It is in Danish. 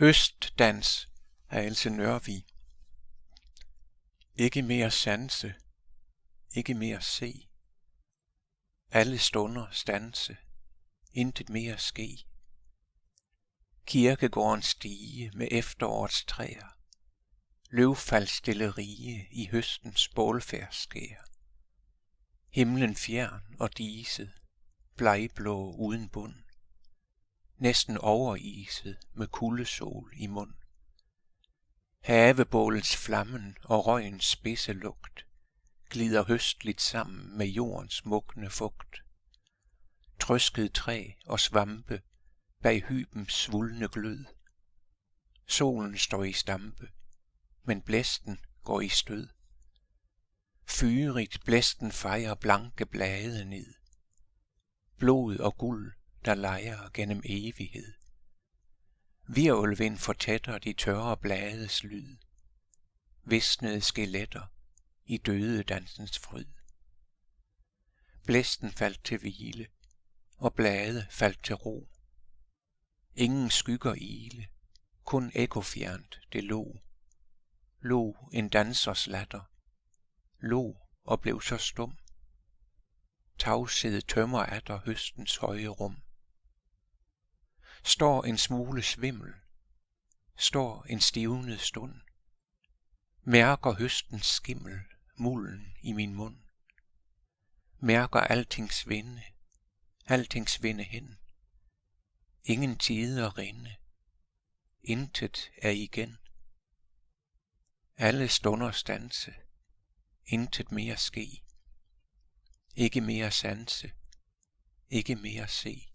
Høstdans af Else Nørvig. Ikke mere sanse, ikke mere se. Alle stunder standse, intet mere ske. Kirkegården stige med efterårets træer. Løvfaldstille rige i høstens bålfærdsskær. Himlen fjern og diset, blegblå uden bund. Næsten overiset med kuldesol i mund. Havebålets flammen og røgens spidse lugt glider høstligt sammen med jordens mugne fugt. Trøsket træ og svampe bag hybens svulne glød. Solen står i stampe, men blæsten går i stød. Fyrigt blæsten fejer blanke blade ned. Blod og guld, der lejer gennem evighed. Hvirvelvind fortætter de tørre blades lyd. Visnede skeletter i dødedansens fryd. Blæsten faldt til hvile, og blade faldt til ro. Ingen skygger ile, kun ekkofjernt det lå. Lå en dansers latter, lå og blev så stum. Tavshed tømmer atter høstens høje rum. Står en smule svimmel, står en stivnet stund. Mærker høstens skimmel, mulden i min mund. Mærker altings vinde hen. Ingen tider rinde, intet er igen. Alle stunder standse, intet mere ske. Ikke mere sanse, ikke mere se.